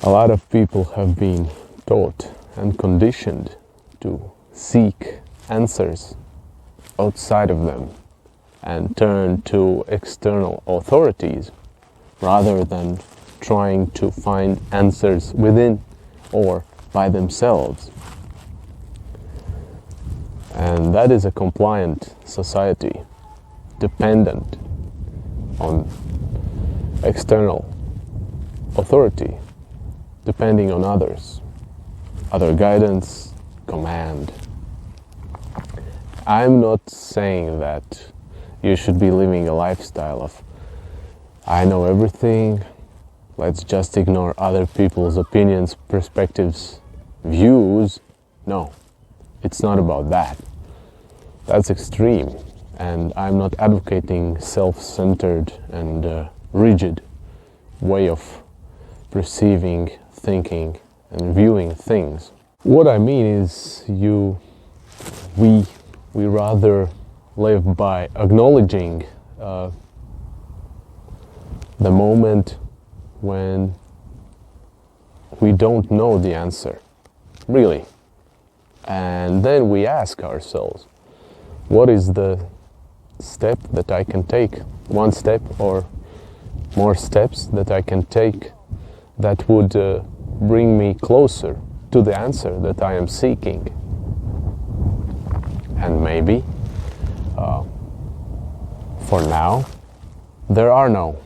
A lot of people have been taught and conditioned to seek answers outside of them and turn to external authorities rather than trying to find answers within or by themselves. And that is a compliant society, dependent on external authority, depending on others, other guidance, command. I'm not saying that you should be living a lifestyle of, I know everything, let's just ignore other people's opinions, perspectives, views. No, it's not about that. That's extreme, and I'm not advocating self-centered and rigid way of perceiving, thinking, and viewing things. What I mean is we rather live by acknowledging the moment when we don't know the answer, really. And then we ask ourselves, what is the step that I can take? One step or more steps that I can take that would bring me closer to the answer that I am seeking. And maybe, for now, there are no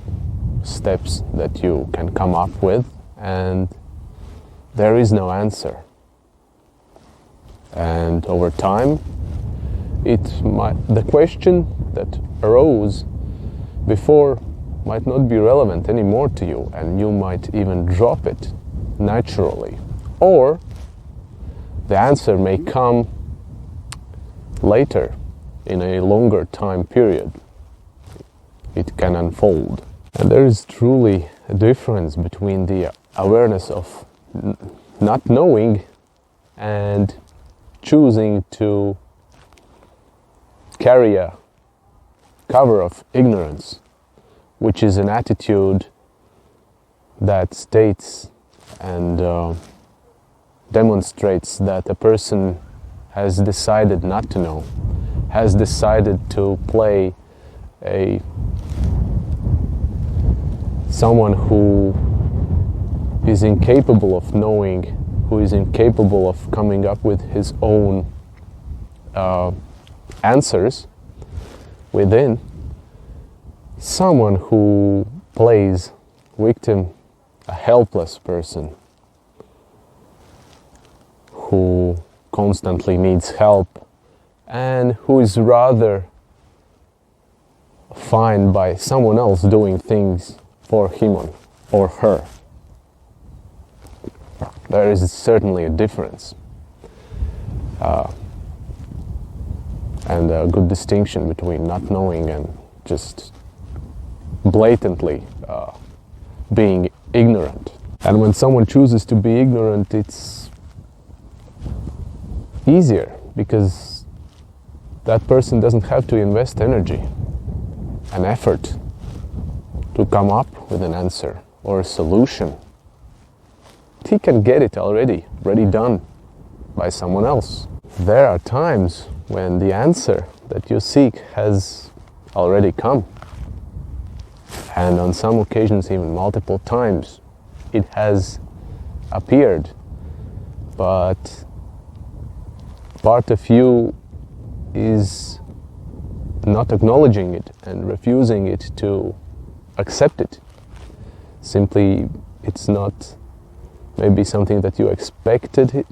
steps that you can come up with, and there is no answer. And over time, the question that arose before might not be relevant anymore to you, and you might even drop it naturally. Or the answer may come later in a longer time period. It can unfold. And there is truly a difference between the awareness of not knowing and choosing to carry a cover of ignorance, which is an attitude that states and demonstrates that a person has decided not to know, has decided to play someone who is incapable of knowing, who is incapable of coming up with his own answers within, someone who plays victim, a helpless person who constantly needs help and who is rather fine by someone else doing things for him or her. There is certainly a difference and a good distinction between not knowing and just blatantly being ignorant. And when someone chooses to be ignorant, it's easier because that person doesn't have to invest energy and effort to come up with an answer or a solution. He can get it already done by someone else. There are times when the answer that you seek has already come. And on some occasions, even multiple times, it has appeared. But part of you is not acknowledging it and refusing it to accept it. Simply, it's not maybe something that you expected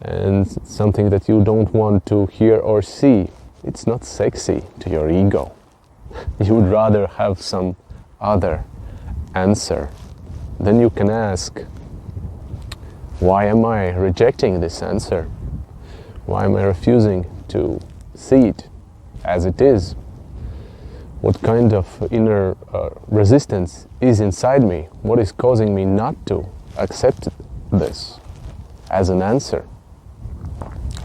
and something that you don't want to hear or see. It's not sexy to your ego. You would rather have some other answer. Then you can ask, why am I rejecting this answer? Why am I refusing to see it as it is? What kind of inner resistance is inside me? What is causing me not to accept this as an answer?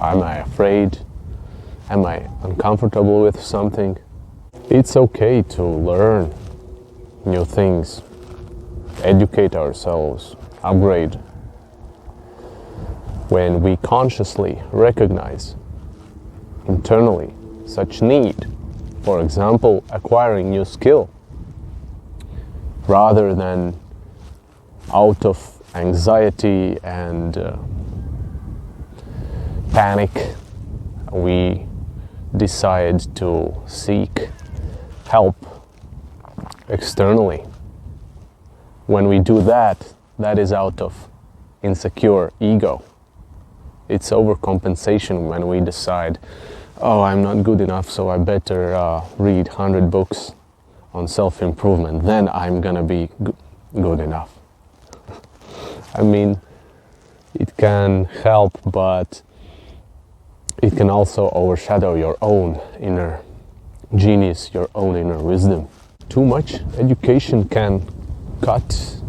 Am I afraid? Am I uncomfortable with something? It's okay to learn new things, educate ourselves, upgrade when we consciously recognize internally such need, for example, acquiring new skill, rather than out of anxiety and panic, we decide to seek help externally. When we do that, that is out of insecure ego. It's overcompensation when we decide, oh, I'm not good enough, so I better read 100 books on self-improvement, then I'm gonna be good enough. I mean, it can help, but it can also overshadow your own inner genius, your own inner wisdom. Too much education can cut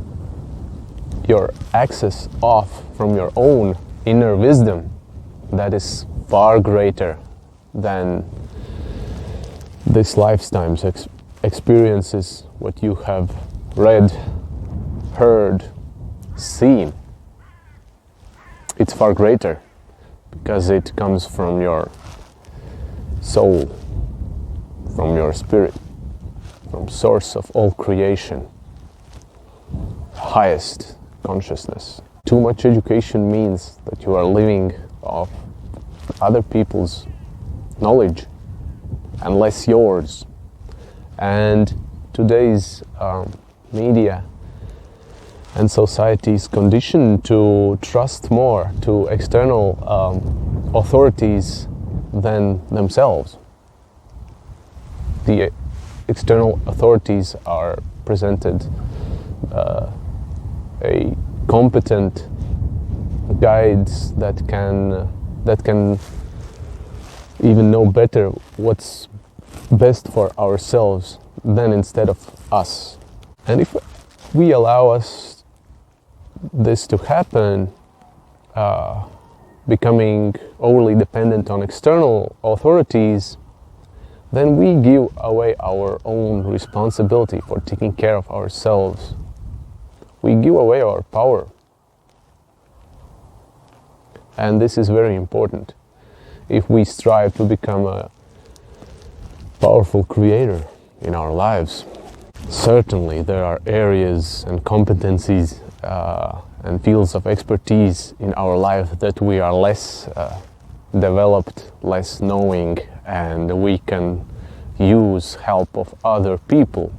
your access off from your own inner wisdom that is far greater than this lifetime's experiences, what you have read, heard, seen. It's far greater because it comes from your soul, from your spirit, from source of all creation, highest consciousness. Too much education means that you are living off other people's knowledge and less yours. And today's media and society is conditioned to trust more to external authorities than themselves. The external authorities are presented a competent guides that can even know better what's best for ourselves than instead of us. And if we allow us this to happen, becoming overly dependent on external authorities, then we give away our own responsibility for taking care of ourselves. We give away our power. And this is very important if we strive to become a powerful creator in our lives. Certainly there are areas and competencies and fields of expertise in our life that we are less developed, less knowing, and we can use help of other people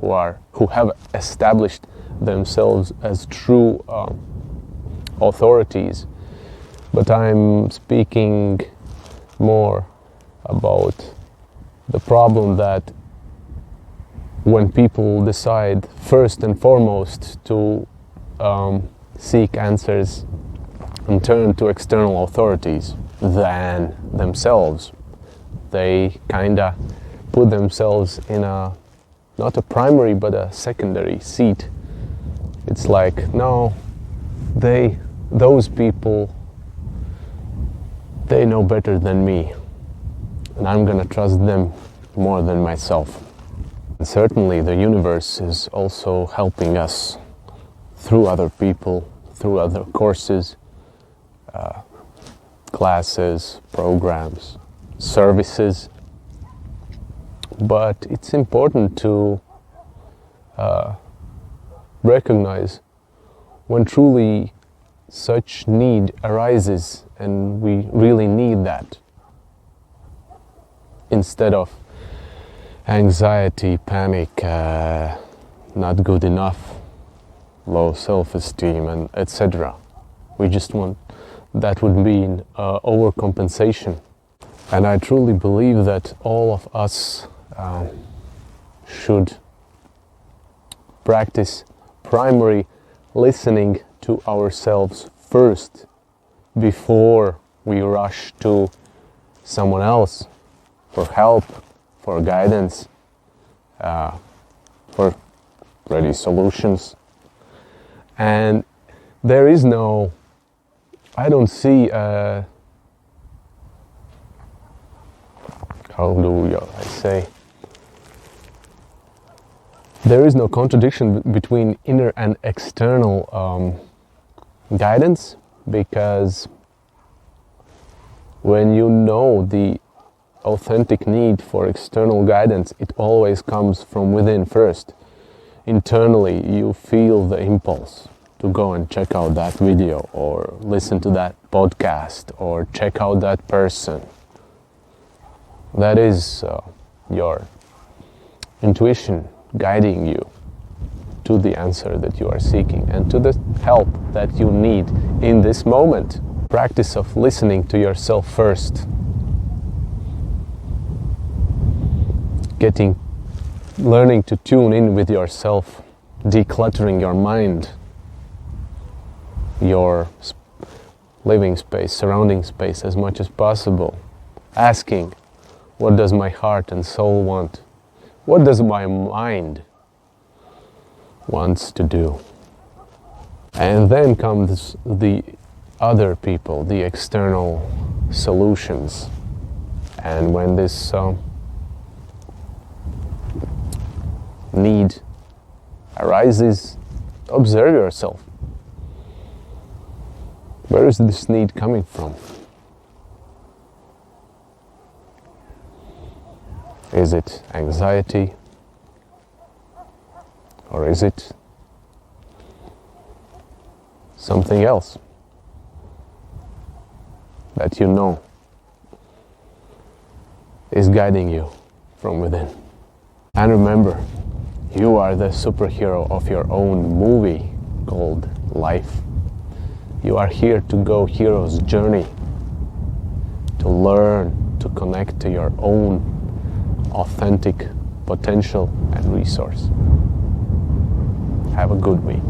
who have established themselves as true authorities. But I'm speaking more about the problem that when people decide first and foremost to seek answers and turn to external authorities than themselves, they kinda put themselves in a, not a primary but a secondary seat. It's like, no, those people, they know better than me, and I'm gonna trust them more than myself. And certainly the universe is also helping us through other people, through other courses, classes, programs, services. But it's important to recognize when truly such need arises and we really need that, instead of anxiety, panic, not good enough, low self-esteem, and etc. We just want, that would mean overcompensation. And I truly believe that all of us should practice primary listening to ourselves first before we rush to someone else for help, for guidance, for ready solutions. And there is no, I don't see, how do I say, there is no contradiction between inner and external guidance, because when you know the authentic need for external guidance, it always comes from within first. Internally, you feel the impulse to go and check out that video or listen to that podcast or check out that person. That is your intuition guiding you to the answer that you are seeking and to the help that you need in this moment. Practice of listening to yourself first. Learning to tune in with yourself, decluttering your mind, your living space, surrounding space as much as possible. Asking, what does my heart and soul want? What does my mind wants to do? And then comes the other people, the external solutions. And when this need arises, observe yourself. Where is this need coming from? Is it anxiety? Or is it something else that you know is guiding you from within? And remember, you are the superhero of your own movie called life. You are here to go hero's journey, to learn, to connect to your own authentic potential and resource. Have a good week.